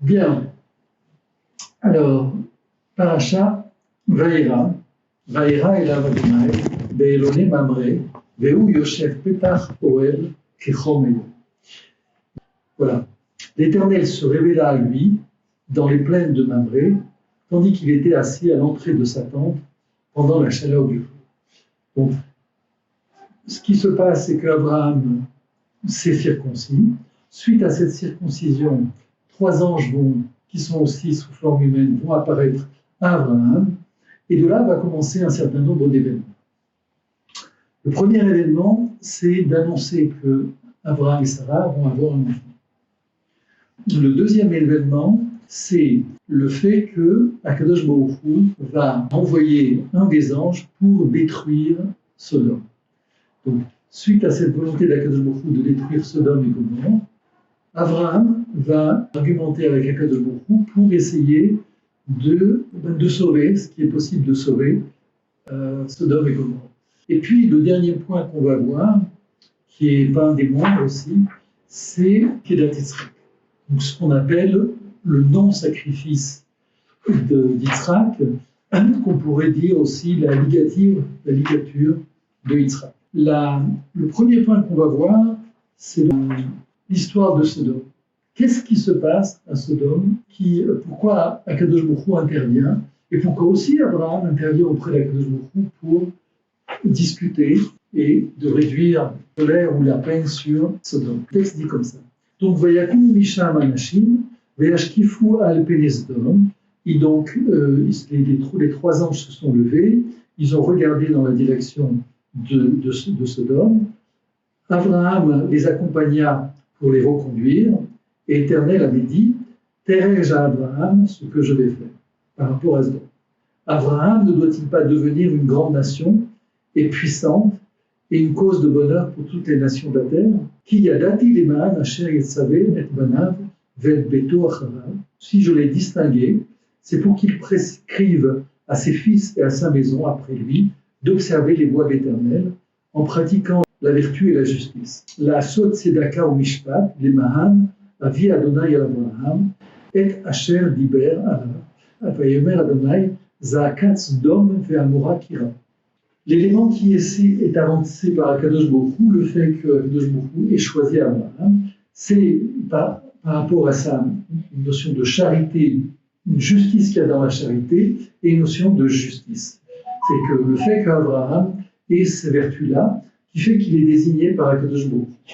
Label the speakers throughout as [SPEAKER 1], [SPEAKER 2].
[SPEAKER 1] Bien. Alors, Parasha Vaïra. Vaïra el Adonai, Be'elone Mamre, Ve'u Yoshev Petach Oel Kechom. Voilà. L'Éternel se révéla à lui dans les plaines de Mamré, tandis qu'il était assis à l'entrée de sa tente pendant la chaleur du feu. Donc, ce qui se passe, c'est qu'Abraham s'est circoncis. Suite à cette circoncision, 3 anges qui sont aussi sous forme humaine vont apparaître à Abraham, et de là va commencer un certain nombre d'événements. Le premier événement, c'est d'annoncer que Abraham et Sarah vont avoir un enfant. Le deuxième événement, c'est le fait que Akadosh Baruch Hu va envoyer un des anges pour détruire Sodome. Donc, suite à cette volonté d'Akadosh Baruch Hu de détruire Sodome et Gomorrhe, Abraham va argumenter avec Akadosh Baruch Hu pour essayer de sauver ce qui est possible de sauver Sodome et Gomorrhe. Et puis, le dernier point qu'on va voir, qui est pas un des moindres aussi, c'est Kedat Yitzhak. Donc, ce qu'on appelle le non-sacrifice d'Yitzhak, qu'on pourrait dire aussi la ligature de Yitzhak. Le premier point qu'on va voir, c'est l'histoire de Sodome. Qu'est-ce qui se passe à Sodome? Pourquoi Akadosh Baruch Hu intervient? Et pourquoi aussi Abraham intervient auprès d'Akadosh Baruch Hu pour discuter et de réduire la colère ou la peine sur Sodome? Le texte dit comme ça. Donc, Vayakum Misham Anashim, Vayashkifu al Pene Sodom. Et donc, les 3 anges se sont levés, ils ont regardé dans la direction de Sodome. Abraham les accompagna pour les reconduire, et l'Éternel avait dit, Terej à Abraham ce que je vais faire par rapport à Sodome. Abraham ne doit-il pas devenir une grande nation et puissante et une cause de bonheur pour toutes les nations de la terre? Qui yadati leman asher yetzavé et banav vel beto acharav. Si je l'ai distingué, c'est pour qu'il prescrive à ses fils et à sa maison après lui d'observer les voies de l'Éternel en pratiquant la vertu et la justice. La sot tzedaka ou mishpat, les mahan, avi Adonai al Abraham, et asher diber alav, vayomer Adonai, zaakat Sodom ve'amora kira. L'élément qui ici est avancé par Akadosh Baruch Hu, le fait que Akadosh Baruch Hu ait choisi Abraham, c'est par rapport à sa notion de charité, une justice qu'il y a dans la charité, et une notion de justice. C'est que le fait qu'Abraham ait ces vertus-là, qui fait qu'il est désigné par Akadosh Baruch Hu.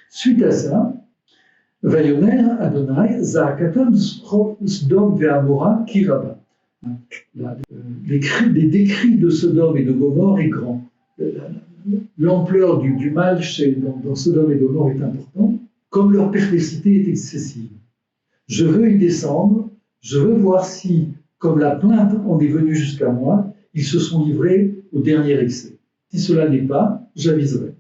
[SPEAKER 1] Suite à ça, Vayomer Adonai Zaakatam Sodom ve'amora kiraba. Les décrits de Sodome et de Gomorrhe est grand. L'ampleur du mal dans Sodome et Gomorrhe est importante, comme leur perversité est excessive. Je veux y descendre, je veux voir si, comme la plainte en est venue jusqu'à moi, ils se sont livrés au dernier excès. Si cela n'est pas, j'aviserai.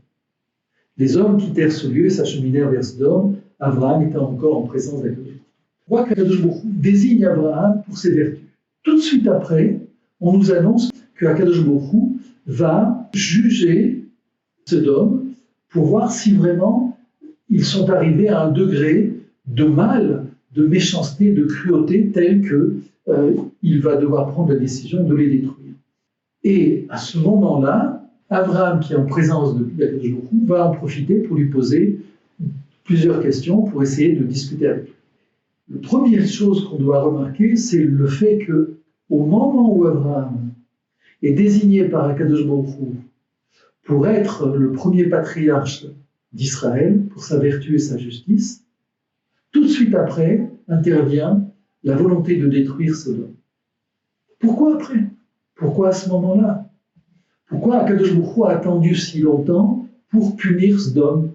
[SPEAKER 1] Les hommes quittèrent ce lieu et s'acheminèrent vers Sodome, Abraham étant encore en présence d'Akadosh. Pourquoi Akadosh Baruch Hu désigne Abraham pour ses vertus? Tout de suite après, on nous annonce que Akadosh Baruch Hu va juger Sodome pour voir si vraiment ils sont arrivés à un degré de mal, de méchanceté, de cruauté tel qu'il va devoir prendre la décision de les détruire. Et à ce moment-là, Abraham, qui est en présence d'Akadosh Baruch Hu, va en profiter pour lui poser plusieurs questions pour essayer de discuter avec lui. La première chose qu'on doit remarquer, c'est le fait qu'au moment où Abraham est désigné par Akadosh Baruch Hu pour être le premier patriarche d'Israël, pour sa vertu et sa justice, tout de suite après intervient la volonté de détruire Sodome. Pourquoi après? Pourquoi à ce moment-là? Pourquoi Akadosh Baruch Hu a attendu si longtemps pour punir Sodome?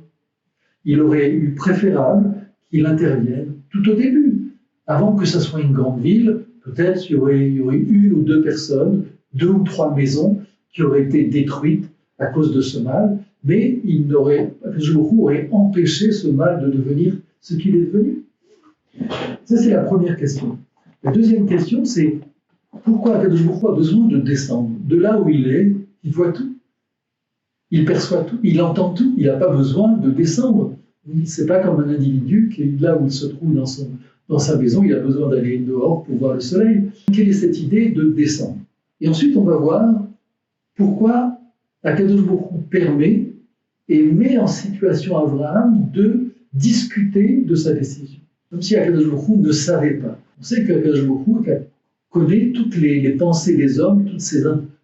[SPEAKER 1] Il aurait eu préférable qu'il intervienne tout au début, avant que ce soit une grande ville. Peut-être il y aurait 1 ou 2 personnes, 2 ou 3 maisons qui auraient été détruites à cause de ce mal, mais Akadosh Baruch Hu aurait empêché ce mal de devenir ce qu'il est devenu. Ça, c'est la première question. La deuxième question, c'est pourquoi Akadosh Baruch Hu a besoin de descendre? De là où il est, il voit tout. Il perçoit tout, il entend tout, il n'a pas besoin de descendre C'est pas comme un individu qui est là où il se trouve dans sa maison, il a besoin d'aller dehors pour voir le soleil. Quelle est cette idée de descendre? Et ensuite, on va voir pourquoi Akadosh Baruch Hu permet et met en situation Abraham de discuter de sa décision. Comme si Akadosh Baruch Hu ne savait pas. On sait qu'Akadosh Baruch Hu connaît toutes les pensées des hommes,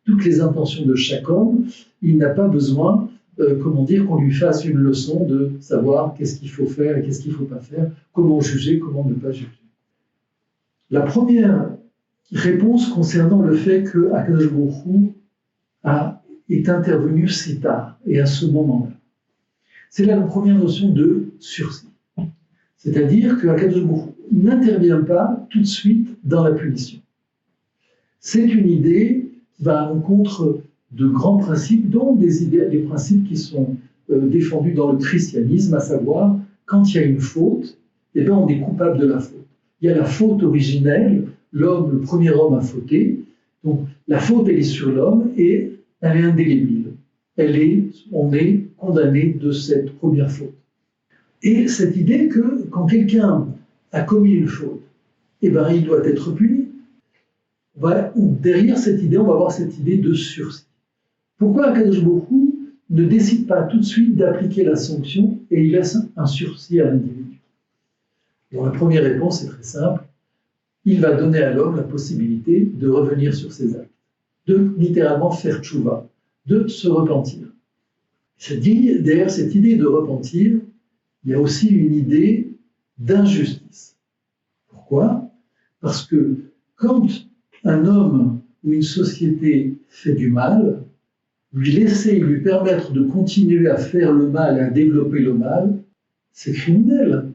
[SPEAKER 1] toutes les intentions de chaque homme. Il n'a pas besoin, qu'on lui fasse une leçon de savoir qu'est-ce qu'il faut faire et qu'est-ce qu'il ne faut pas faire, comment juger, comment ne pas juger. La première réponse concernant le fait que Akadosh Baruch Hu est intervenu si tard et à ce moment-là, c'est là la première notion de sursis. C'est-à-dire que Akadosh Baruch Hu n'intervient pas tout de suite dans la punition. C'est une idée qui va à l'encontre de grands principes, dont des principes qui sont défendus dans le christianisme, à savoir, quand il y a une faute, on est coupable de la faute. Il y a la faute originelle, le premier homme a fauté, donc la faute, elle est sur l'homme et elle est indélébile. On est condamné de cette première faute. Et cette idée que quand quelqu'un a commis une faute, il doit être puni. Derrière cette idée, on va voir cette idée de sursis. Pourquoi Akadosh Baruch Hu ne décide pas tout de suite d'appliquer la sanction et il laisse un sursis à l'individu? La première réponse est très simple. Il va donner à l'homme la possibilité de revenir sur ses actes, de littéralement faire tchouva, de se repentir. Derrière cette idée de repentir, il y a aussi une idée d'injustice. Pourquoi? Parce que quand un homme ou une société fait du mal, lui permettre de continuer à faire le mal et à développer le mal, c'est criminel.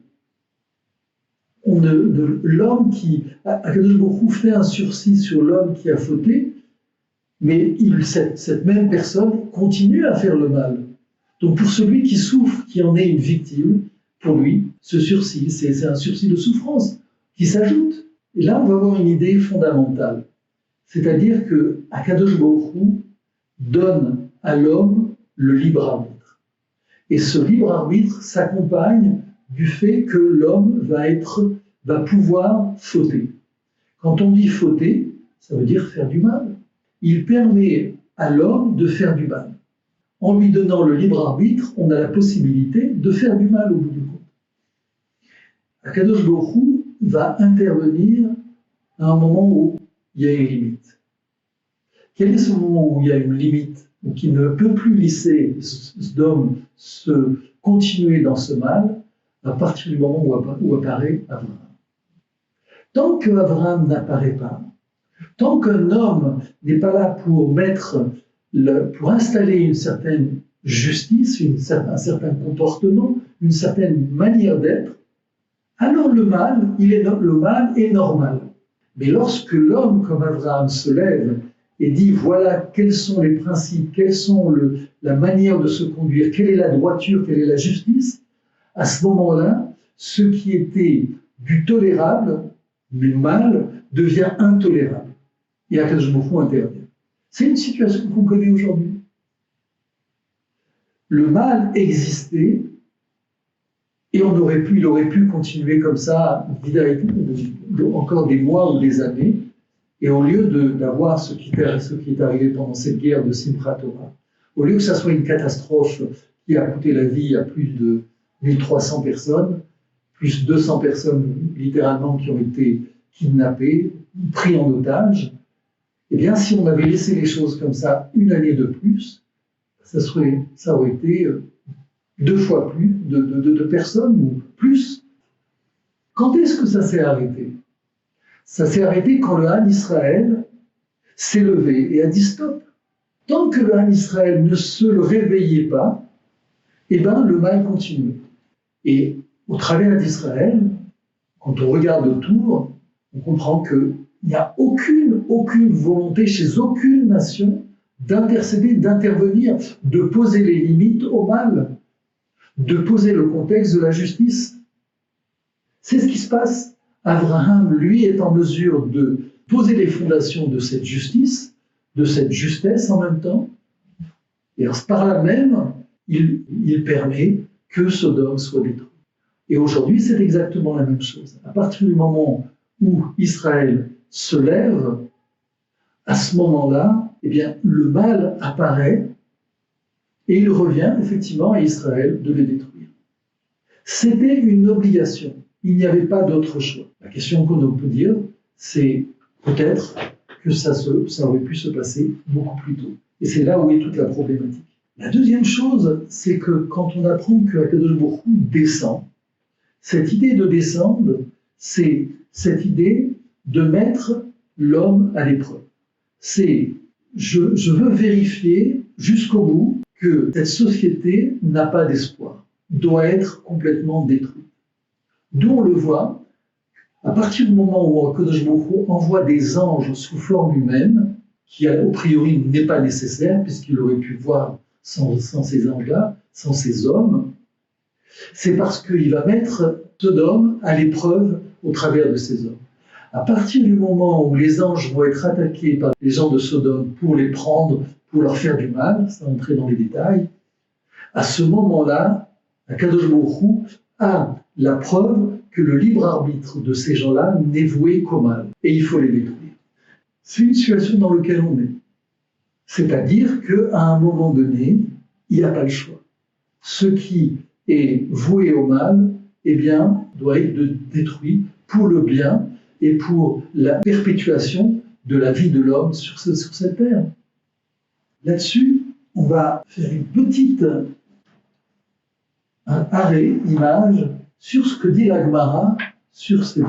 [SPEAKER 1] Akadosh Baruch Hu fait un sursis sur l'homme qui a fauté, mais cette même personne continue à faire le mal. Donc pour celui qui souffre, qui en est une victime, pour lui, ce sursis, c'est un sursis de souffrance qui s'ajoute. Et là, on va avoir une idée fondamentale. C'est-à-dire que Akadosh Baruch Hu donne à l'homme le libre arbitre. Et ce libre arbitre s'accompagne du fait que l'homme va pouvoir fauter. Quand on dit fauter, ça veut dire faire du mal. Il permet à l'homme de faire du mal. En lui donnant le libre arbitre, on a la possibilité de faire du mal au bout du compte. Akadosh Baruch Hu va intervenir à un moment où il y a une limite. Quel est ce moment où il y a une limite, où il ne peut plus laisser l'homme se continuer dans ce mal, à partir du moment où apparaît Abraham? Tant qu'Abraham n'apparaît pas, tant qu'un homme n'est pas là pour installer une certaine justice, un certain comportement, une certaine manière d'être, alors le mal est normal. Mais lorsque l'homme comme Abraham se lève et dit voilà quels sont les principes, quelle sont la manière de se conduire, quelle est la droiture, quelle est la justice, à ce moment-là, ce qui était du tolérable, mais mal, devient intolérable. Et Akadosh Baruch Hu intervient. C'est une situation qu'on connaît aujourd'hui. Le mal existait et il aurait pu continuer comme ça, encore des mois ou des années, et au lieu d'avoir ce qui est arrivé pendant cette guerre de Simchat Torah, au lieu que ça soit une catastrophe qui a coûté la vie à plus de 1300 personnes, plus 200 personnes littéralement qui ont été kidnappées, pris en otage, eh bien si on avait laissé les choses comme ça une année de plus, ça aurait été 2 fois plus de personnes ou plus. Quand est-ce que ça s'est arrêté? Ça s'est arrêté quand le Han Israël s'est levé et a dit stop. Tant que le Han Israël ne se réveillait pas, le mal continuait. Et au travers d'Israël, quand on regarde autour, on comprend qu'il n'y a aucune volonté chez aucune nation d'intercéder, d'intervenir, de poser les limites au mal, de poser le contexte de la justice. C'est ce qui se passe. Abraham, lui, est en mesure de poser les fondations de cette justice, de cette justesse en même temps. Et par là même, il permet que Sodome soit détruit. Et aujourd'hui, c'est exactement la même chose. À partir du moment où Israël se lève, à ce moment-là, eh bien, le mal apparaît et il revient effectivement à Israël de les détruire. C'était une obligation. Il n'y avait pas d'autre choix. La question qu'on peut dire, c'est peut-être que ça aurait pu se passer beaucoup plus tôt. Et c'est là où est toute la problématique. La deuxième chose, c'est que quand on apprend que Akadosh Baruch Hu descend, cette idée de descendre, c'est cette idée de mettre l'homme à l'épreuve. C'est je veux vérifier jusqu'au bout que cette société n'a pas d'espoir, doit être complètement détruite. D'où on le voit, à partir du moment où Akadosh Baruch Hu envoie des anges sous forme humaine, qui a priori n'est pas nécessaire, puisqu'il aurait pu voir sans ces anges-là, sans ces hommes, c'est parce qu'il va mettre Sodome à l'épreuve au travers de ces hommes. À partir du moment où les anges vont être attaqués par les gens de Sodome pour les prendre, pour leur faire du mal, sans entrer dans les détails, à ce moment-là, Akadosh Baruch Hu a la preuve que le libre arbitre de ces gens-là n'est voué qu'au mal, et il faut les détruire. C'est une situation dans laquelle on est. C'est-à-dire qu'à un moment donné, il n'y a pas le choix. Ce qui est voué au mal, eh bien, doit être détruit pour le bien et pour la perpétuation de la vie de l'homme sur cette terre. Là-dessus, on va faire une petite arrêt, image, sur ce que dit la Gemara sur ce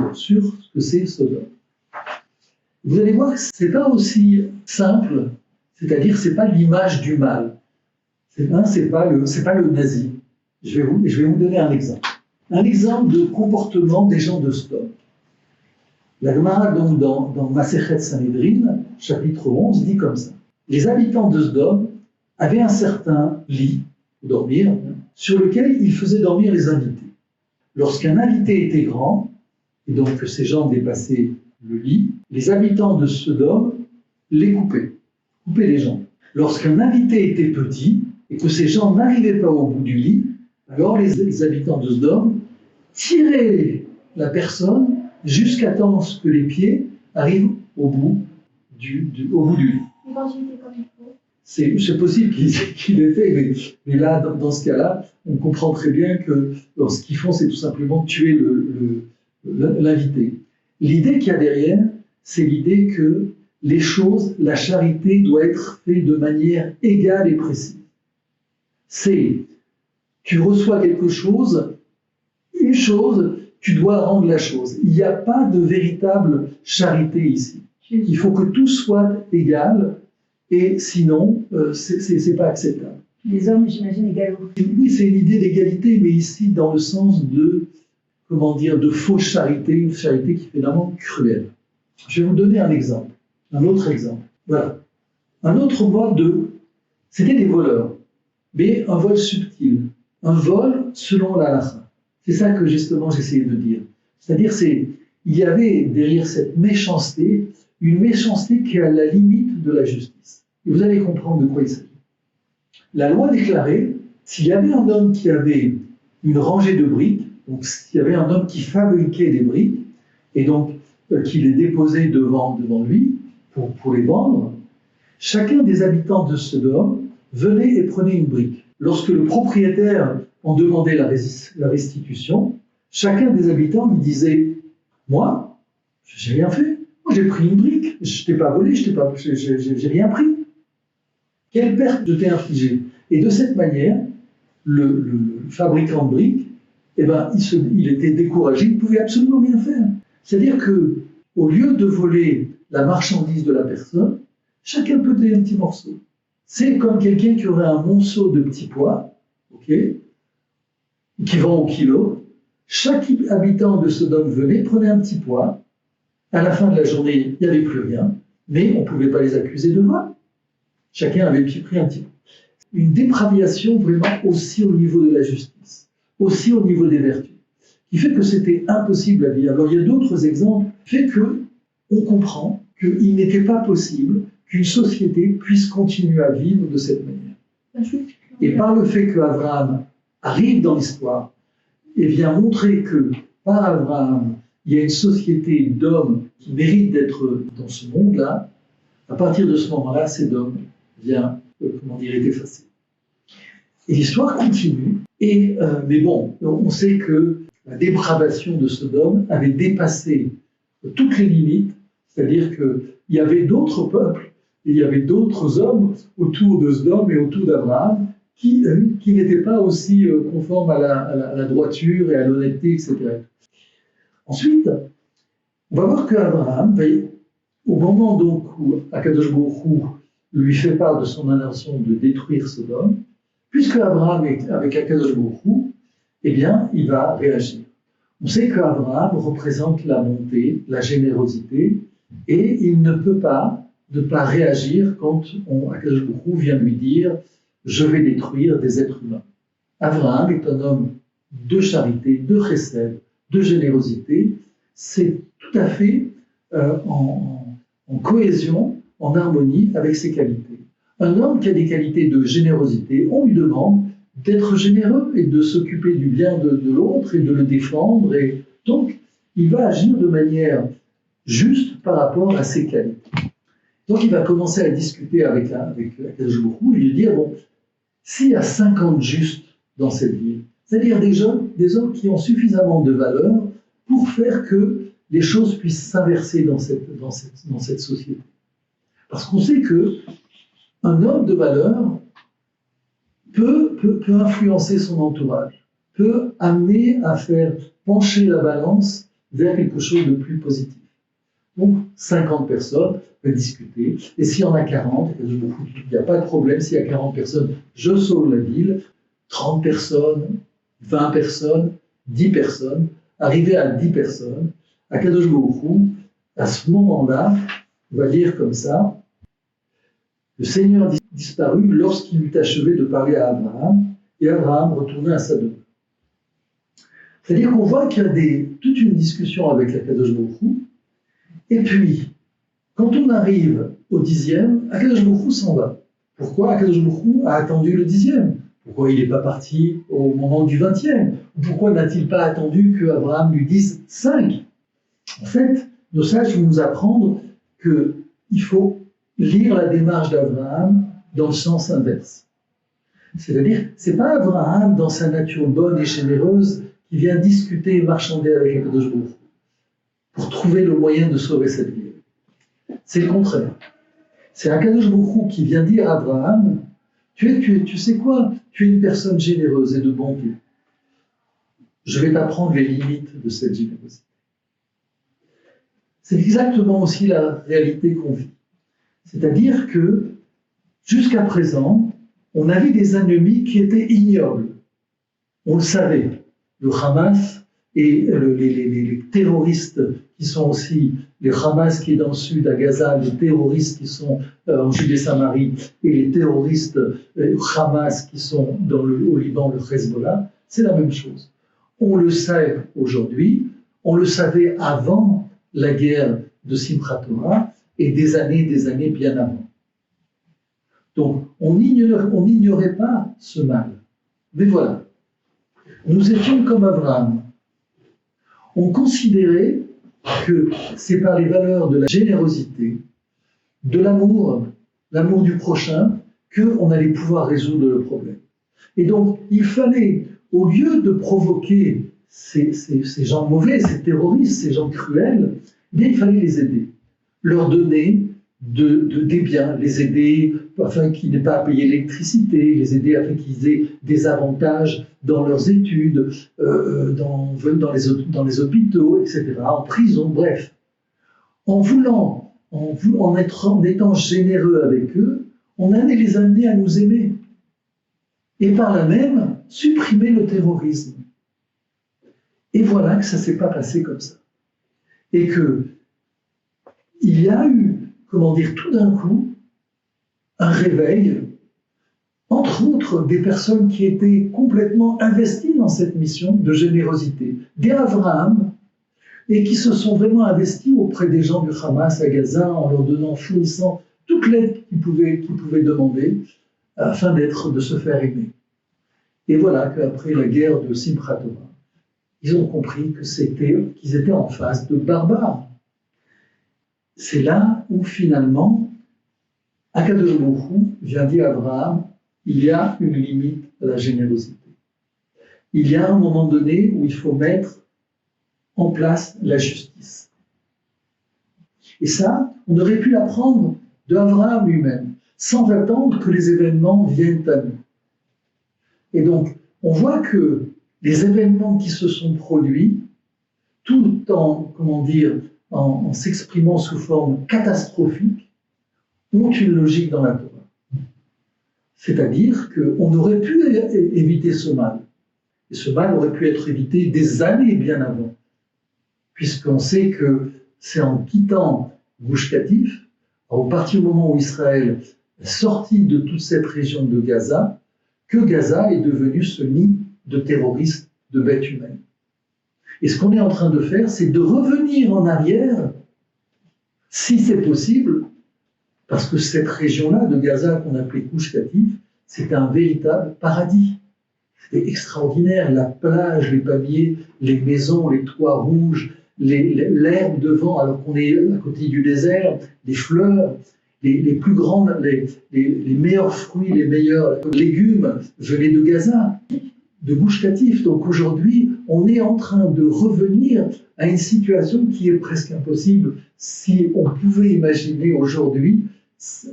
[SPEAKER 1] que c'est Sodome. Vous allez voir que ce n'est pas aussi simple, c'est-à-dire ce n'est pas l'image du mal, c'est pas le nazi. Je vais vous donner un exemple. Un exemple de comportement des gens de Sodome. La Gemara, donc, dans Masechet Sanhedrin, chapitre 11, dit comme ça. Les habitants de Sodome avaient un certain lit pour dormir, sur lequel ils faisaient dormir les invités. Lorsqu'un invité était grand, et donc que ces gens dépassaient le lit, les habitants de Sodome les coupaient les gens. Lorsqu'un invité était petit, et que ces gens n'arrivaient pas au bout du lit, alors les habitants de Sodome tiraient la personne jusqu'à temps que les pieds arrivent au bout du lit.
[SPEAKER 2] Et quand il était comme il faut.
[SPEAKER 1] C'est possible qu'il l'ait fait, mais là, dans ce cas-là, on comprend très bien que ce qu'ils font, c'est tout simplement tuer l'invité. L'idée qu'il y a derrière, c'est l'idée que les choses, la charité doit être faite de manière égale et précise. Tu reçois quelque chose, une chose, tu dois rendre la chose. Il n'y a pas de véritable charité ici. Il faut que tout soit égal, et sinon, c'est pas acceptable.
[SPEAKER 2] Les hommes, j'imagine, également.
[SPEAKER 1] Oui, c'est une idée d'égalité, mais ici dans le sens de fausse charité, une charité qui est finalement cruelle. Je vais vous donner un exemple, un autre exemple. Voilà. Un autre mode c'était des voleurs, mais un vol subtil, un vol selon la halakha. C'est ça que justement j'essayais de dire. C'est-à-dire, il y avait derrière cette méchanceté, une méchanceté qui est à la limite de la justice. Et vous allez comprendre de quoi il s'agit. La loi déclarait, s'il y avait un homme qui avait une rangée de briques, donc s'il y avait un homme qui fabriquait des briques, et donc qui les déposait devant lui pour les vendre, chacun des habitants de Sodome venait et prenait une brique. Lorsque le propriétaire en demandait la restitution, chacun des habitants lui disait « Moi, j'ai rien fait. Moi, j'ai pris une brique. Je t'ai pas volé, j'ai rien pris. Quelle perte je t'ai infligée ?» Et de cette manière, le fabricant de briques, eh ben, il était découragé, il ne pouvait absolument rien faire. C'est-à-dire qu'au lieu de voler la marchandise de la personne, chacun peut donner un petit morceau. C'est comme quelqu'un qui aurait un monceau de petits pois, qui vend au kilo. Chaque habitant de Sodome venait, prenait un petit pois. À la fin de la journée, il n'y avait plus rien, mais on ne pouvait pas les accuser de vol. Chacun avait pris un petit pois. Une dépravation vraiment aussi au niveau de la justice, aussi au niveau des vertus, qui fait que c'était impossible à vivre. Alors il y a d'autres exemples qui fait qu'on comprend qu'il n'était pas possible qu'une société puisse continuer à vivre de cette manière. Et par le fait qu'Abraham arrive dans l'histoire et vient montrer que par Abraham, il y a une société d'hommes qui mérite d'être dans ce monde-là, à partir de ce moment-là, cet homme vient, est effacé. Et l'histoire continue, mais bon, on sait que la dépravation de Sodome avait dépassé toutes les limites, c'est-à-dire qu'il y avait d'autres peuples, et il y avait d'autres hommes autour de Sodome et autour d'Abraham qui n'étaient pas aussi conformes à la droiture et à l'honnêteté, etc. Ensuite, on va voir qu'Abraham, au moment donc où Akadosh Baruch Hu lui fait part de son intention de détruire Sodome, puisque Abraham est avec Akadosh Baruch Hu, eh bien, il va réagir. On sait qu'Abraham représente la bonté, la générosité, et il ne peut pas ne pas réagir quand Akadosh Baruch Hu vient lui dire « je vais détruire des êtres humains ». Abraham est un homme de charité, de chesed, de générosité. C'est tout à fait en cohésion, en harmonie avec ses qualités. Un homme qui a des qualités de générosité, on lui demande d'être généreux et de s'occuper du bien de l'autre et de le défendre. Et donc, il va agir de manière juste par rapport à ses qualités. Donc, il va commencer à discuter avec Akadosh Baruch Hu et lui dire, bon, s'il y a 50 justes dans cette ville, c'est-à-dire des hommes qui ont suffisamment de valeur pour faire que les choses puissent s'inverser dans cette société. Parce qu'on sait qu'un homme de valeur peut influencer son entourage, peut amener à faire pencher la balance vers quelque chose de plus positif. Donc, 50 personnes peuvent discuter, et s'il y en a 40, il n'y a pas de problème, s'il y a 40 personnes, je sauve la ville, 30 personnes, 20 personnes, 10 personnes, arrivé à 10 personnes, Akadosh Baruch Hu, à ce moment-là, on va dire comme ça, le Seigneur disparut lorsqu'il eut achevé de parler à Abraham, et Abraham retourna à sa demeure. C'est-à-dire qu'on voit qu'il y a toute une discussion avec Akadosh Baruch Hu, et puis, quand on arrive au 10e, Akadosh Baruch Hu s'en va. Pourquoi Akadosh Baruch Hu a attendu le 10e? Pourquoi il n'est pas parti au moment du 20e? Pourquoi n'a-t-il pas attendu qu'Abraham lui dise 5? En fait, nos sages vont nous apprendre qu'il faut lire la démarche d'Abraham dans le sens inverse. C'est-à-dire, ce n'est pas Abraham, dans sa nature bonne et généreuse, qui vient discuter et marchander avec Akadosh Baruch Hu pour trouver le moyen de sauver cette ville. C'est le contraire. C'est Akadosh Baruch Hu qui vient dire à Abraham, tu sais quoi? Tu es une personne généreuse et de bonté. Je vais t'apprendre les limites de cette générosité. C'est exactement aussi la réalité qu'on vit. C'est-à-dire que, jusqu'à présent, on avait des ennemis qui étaient ignobles. On le savait. Le Hamas et les terroristes qui sont aussi, les Hamas qui est dans le sud à Gaza, les terroristes qui sont en Judée-Samarie et les terroristes Hamas qui sont au Liban, le Hezbollah, c'est la même chose. On le sait aujourd'hui, on le savait avant la guerre de Simchat Torah et des années bien avant. Donc, on n'ignorait pas ce mal. Mais voilà, nous étions comme Abraham. On considérait que c'est par les valeurs de la générosité, de l'amour du prochain, qu'on allait pouvoir résoudre le problème. Et donc, il fallait, au lieu de provoquer ces gens mauvais, ces terroristes, ces gens cruels, eh bien, il fallait les aider, leur donner des biens, les aider afin qu'ils n'aient pas à payer l'électricité, les aider afin qu'ils aient des avantages dans leurs études, dans les hôpitaux, etc., en prison, bref. En étant généreux avec eux, on allait les amener à nous aimer. Et par là même, supprimer le terrorisme. Et voilà que ça ne s'est pas passé comme ça. Et qu'il y a eu, tout d'un coup, un réveil, entre autres des personnes qui étaient complètement investies dans cette mission de générosité, des Avraham, et qui se sont vraiment investis auprès des gens du Hamas à Gaza en leur fournissant toute l'aide qu'ils pouvaient demander afin de se faire aimer. Et voilà qu'après la guerre de Simchat Torah, ils ont compris qu'ils étaient en face de barbares. C'est là où finalement, Akadosh Baruch Hu vient dire à Abraham, il y a une limite à la générosité. Il y a un moment donné où il faut mettre en place la justice. Et ça, on aurait pu l'apprendre d'Abraham lui-même, sans attendre que les événements viennent à nous. Et donc, on voit que les événements qui se sont produits, tout en, en s'exprimant sous forme catastrophique, ont une logique dans la Torah. C'est-à-dire qu'on aurait pu éviter ce mal. Et ce mal aurait pu être évité des années bien avant. Puisqu'on sait que c'est en quittant Gush Katif, au partir du moment où Israël est sorti de toute cette région de Gaza, que Gaza est devenu ce nid de terroristes de bêtes humaines. Et ce qu'on est en train de faire, c'est de revenir en arrière, si c'est possible, parce que cette région-là de Gaza qu'on appelait Gush Katif, c'était un véritable paradis. C'était extraordinaire, la plage, les palmiers, les maisons, les toits rouges, l'herbe devant, alors qu'on est à côté du désert, les fleurs, les plus grandes, les meilleurs fruits, les meilleurs légumes venaient de Gaza, de Gush Katif. Donc aujourd'hui, on est en train de revenir à une situation qui est presque impossible. Si on pouvait imaginer aujourd'hui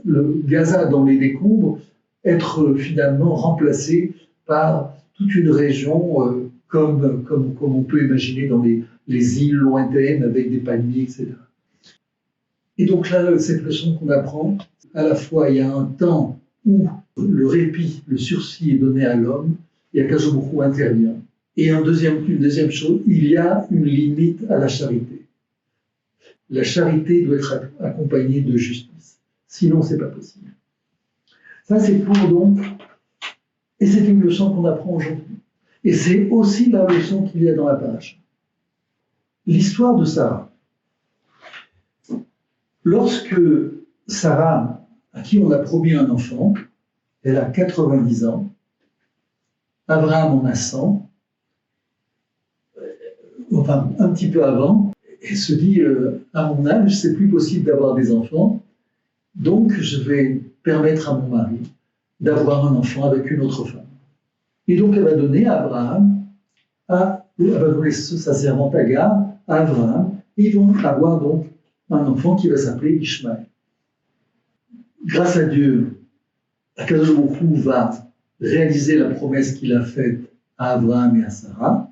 [SPEAKER 1] le Gaza dans les décombres être finalement remplacé par toute une région comme on peut imaginer dans les îles lointaines avec des palmiers, etc. Et donc là, cette leçon qu'on apprend, à la fois il y a un temps où le répit, le sursis est donné à l'homme, et Akadosh Baruch Hu intervient. Et une deuxième chose, il y a une limite à la charité. La charité doit être accompagnée de justice. Sinon, c'est pas possible. Ça, c'est pour donc, et c'est une leçon qu'on apprend aujourd'hui. Et c'est aussi la leçon qu'il y a dans la page. L'histoire de Sarah. Lorsque Sarah, à qui on a promis un enfant, elle a 90 ans, Abraham en a 100, enfin un petit peu avant, elle se dit à mon âge, c'est plus possible d'avoir des enfants, donc je vais permettre à mon mari d'avoir un enfant avec une autre femme. Et donc elle va donner à Abraham, elle va donner sa servante Agar à Abraham, et ils vont avoir donc un enfant qui va s'appeler Ishmaël. Grâce à Dieu, Akadosh Baruch Hu va réaliser la promesse qu'il a faite à Abraham et à Sarah,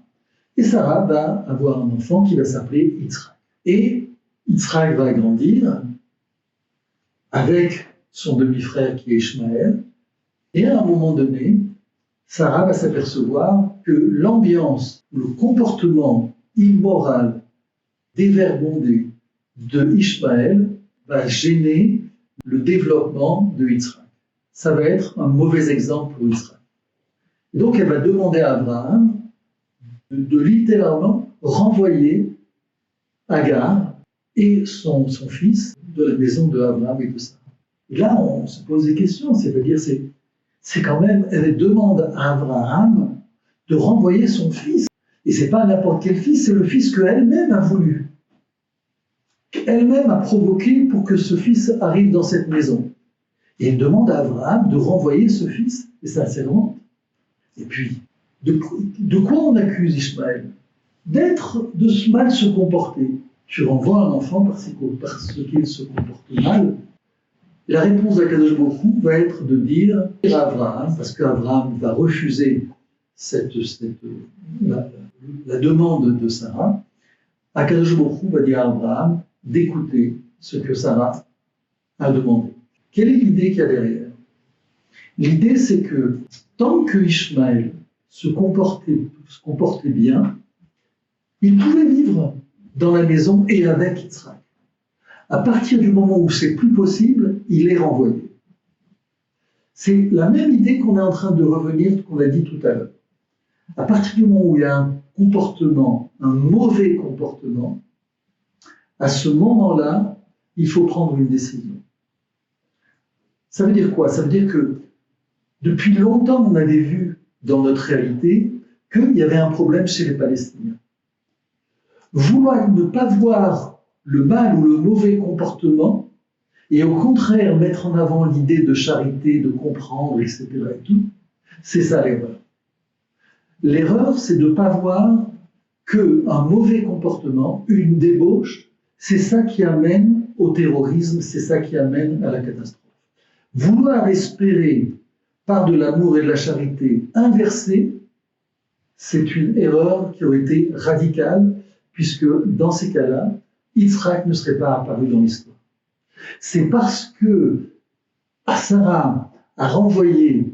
[SPEAKER 1] et Sarah va avoir un enfant qui va s'appeler Yitzhak. Et Yitzhak va grandir avec son demi-frère qui est Ishmaël, et à un moment donné, Sarah va s'apercevoir que l'ambiance, le comportement immoral, dévergondé de Ishmaël va gêner le développement de Yitzhak. Ça va être un mauvais exemple pour Yitzhak. Et donc elle va demander à Abraham de littéralement renvoyer Agar et son fils de la maison de Abraham et de Sarah. Et là, on se pose des questions, c'est-à-dire c'est quand même, elle demande à Abraham de renvoyer son fils. Et c'est pas n'importe quel fils, c'est le fils qu'elle-même a voulu. Elle-même a provoqué pour que ce fils arrive dans cette maison. Et elle demande à Abraham de renvoyer ce fils, et c'est assez long. Et puis, de quoi on accuse Ishmaël? De mal se comporter. Tu renvoies un enfant parce qu'il se comporte mal. La réponse d'Akadosh Baruch Hu va être de dire à Abraham, parce qu'Abraham va refuser la demande de Sarah, Akadosh Baruch Hu va dire à Abraham d'écouter ce que Sarah a demandé. Quelle est l'idée qu'il y a derrière? L'idée, c'est que tant que Ishmaël se comportait bien, il pouvait vivre dans la maison et avec Yitzhak. À partir du moment où c'est plus possible, il est renvoyé. C'est la même idée qu'on est en train de revenir, qu'on a dit tout à l'heure. À partir du moment où il y a un comportement, un mauvais comportement, à ce moment-là, il faut prendre une décision. Ça veut dire quoi? Ça veut dire que depuis longtemps, on avait vu dans notre réalité qu'il y avait un problème chez les Palestiniens. Vouloir ne pas voir le mal ou le mauvais comportement et au contraire mettre en avant l'idée de charité, de comprendre, etc. et tout, c'est ça l'erreur. L'erreur, c'est de ne pas voir qu'un mauvais comportement, une débauche, c'est ça qui amène au terrorisme, c'est ça qui amène à la catastrophe. Vouloir espérer, par de l'amour et de la charité inversée, c'est une erreur qui aurait été radicale, puisque dans ces cas-là, Yitzhak ne serait pas apparu dans l'histoire. C'est parce que Sarah a renvoyé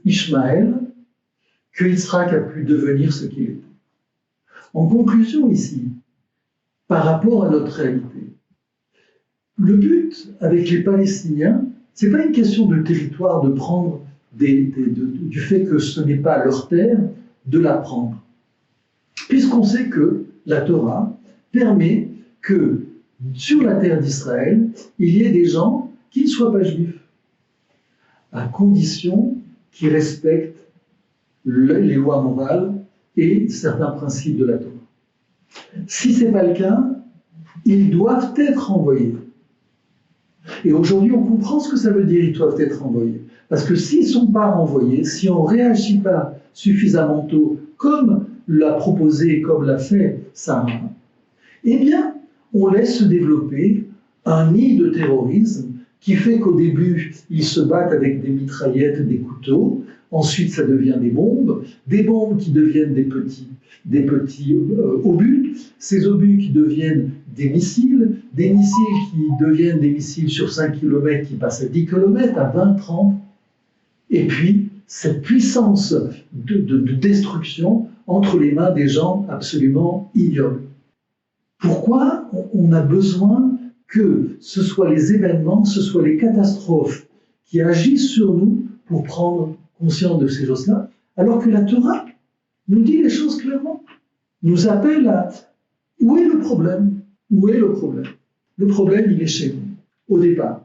[SPEAKER 1] Ishmaël que Yitzhak a pu devenir ce qu'il était. En conclusion ici, par rapport à notre réalité, le but avec les Palestiniens, ce n'est pas une question de territoire, de prendre du fait que ce n'est pas leur terre, de la prendre. Puisqu'on sait que la Torah permet que sur la terre d'Israël, il y ait des gens qui ne soient pas juifs, à condition qu'ils respectent les lois morales et certains principes de la Torah. Si ce n'est pas le cas, ils doivent être envoyés. Et aujourd'hui, on comprend ce que ça veut dire, ils doivent être envoyés. Parce que s'ils ne sont pas renvoyés, si on ne réagit pas suffisamment tôt, comme l'a proposé, comme l'a fait Sarah, eh bien, on laisse se développer un nid de terrorisme qui fait qu'au début, ils se battent avec des mitraillettes, des couteaux, ensuite ça devient des bombes qui deviennent des petits obus, ces obus qui deviennent des missiles qui deviennent des missiles sur 5 km qui passent à 10 km, à 20, 30, et puis cette puissance de destruction entre les mains des gens absolument ignobles. Pourquoi on a besoin que ce soit les événements, ce soit les catastrophes qui agissent sur nous pour prendre conscience de ces choses-là, alors que la Torah nous dit les choses clairement, nous appelle à où est le problème ? Où est le problème ? Le problème, il est chez nous, au départ.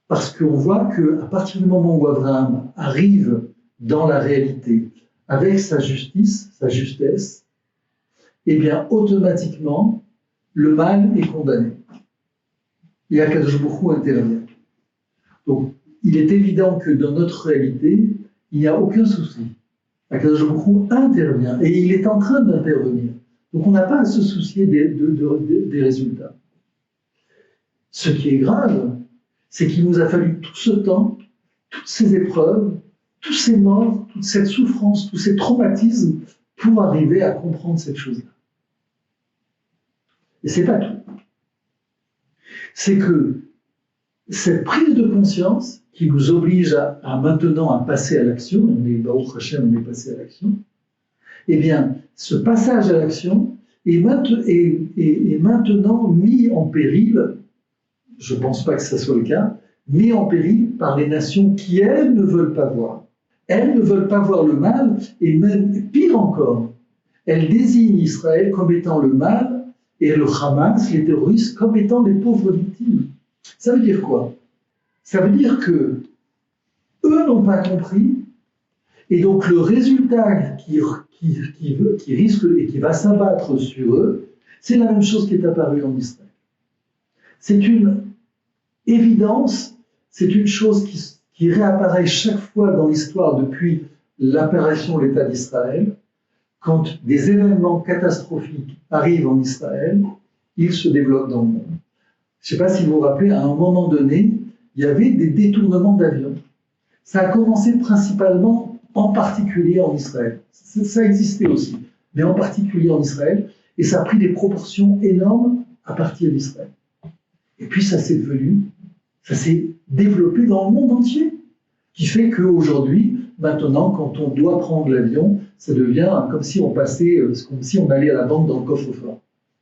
[SPEAKER 1] Parce qu'on voit qu'à partir du moment où Abraham arrive dans la réalité avec sa justice, sa justesse, eh bien, automatiquement, le mal est condamné. Et Akadosh Baruch Hu intervient. Donc, il est évident que dans notre réalité, il n'y a aucun souci. Akadosh Baruch Hu intervient, et il est en train d'intervenir. Donc, on n'a pas à se soucier des résultats. Ce qui est grave, c'est qu'il nous a fallu tout ce temps, toutes ces épreuves, tous ces morts, toute cette souffrance, tous ces traumatismes, pour arriver à comprendre cette chose-là. Et c'est pas tout. C'est que cette prise de conscience qui nous oblige à maintenant à passer à l'action, on est Baruch Hashem, on est passé à l'action, eh bien, ce passage à l'action est maintenant mis en péril, je ne pense pas que ce soit le cas, mis en péril par les nations qui, elles, ne veulent pas voir. Elles ne veulent pas voir le mal, et même pire encore, elles désignent Israël comme étant le mal, et le Hamas, les terroristes, comme étant des pauvres victimes. Ça veut dire quoi ? Ça veut dire que eux n'ont pas compris, et donc le résultat qui risque et qui va s'abattre sur eux, c'est la même chose qui est apparue en Israël. C'est une évidence, c'est une chose qui réapparaît chaque fois dans l'histoire depuis l'apparition de l'État d'Israël. Quand des événements catastrophiques arrivent en Israël, ils se développent dans le monde. Je ne sais pas si vous vous rappelez, à un moment donné, il y avait des détournements d'avions. Ça a commencé principalement, en particulier en Israël. Ça existait aussi, mais en particulier en Israël, et ça a pris des proportions énormes à partir d'Israël. Et puis ça s'est développé dans le monde entier, qui fait qu'aujourd'hui, maintenant, quand on doit prendre l'avion, ça devient comme si on allait à la banque dans le coffre-fort.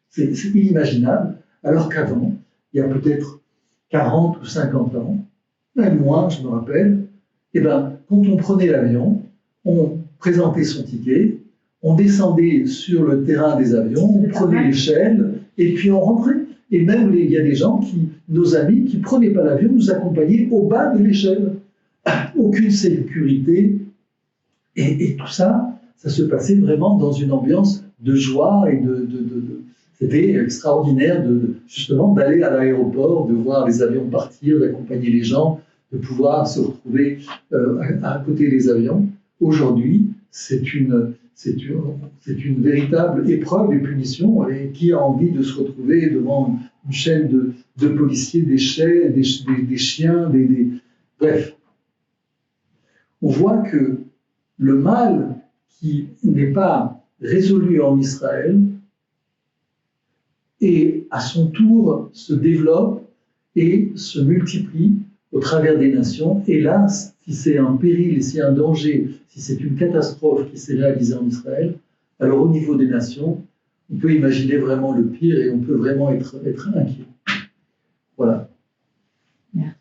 [SPEAKER 1] C'est inimaginable, alors qu'avant, il y a peut-être 40 ou 50 ans, même moins, je me rappelle, quand on prenait l'avion, on présentait son ticket, on descendait sur le terrain des avions, on prenait l'échelle, et puis on rentrait. Et même, il y a des gens, nos amis, qui ne prenaient pas l'avion, nous accompagnaient au bas de l'échelle. Aucune sécurité, Et tout ça, ça se passait vraiment dans une ambiance de joie et c'était extraordinaire justement d'aller à l'aéroport, de voir les avions partir, d'accompagner les gens, de pouvoir se retrouver à côté des avions. Aujourd'hui, c'est une véritable épreuve et punition. Et qui a envie de se retrouver devant une chaîne de policiers, des chiens, bref. On voit que le mal qui n'est pas résolu en Israël et à son tour se développe et se multiplie au travers des nations. Et là, si c'est un péril, et si un danger, si c'est une catastrophe qui s'est réalisée en Israël, alors au niveau des nations, on peut imaginer vraiment le pire et on peut vraiment être inquiet. Voilà.
[SPEAKER 2] Merci.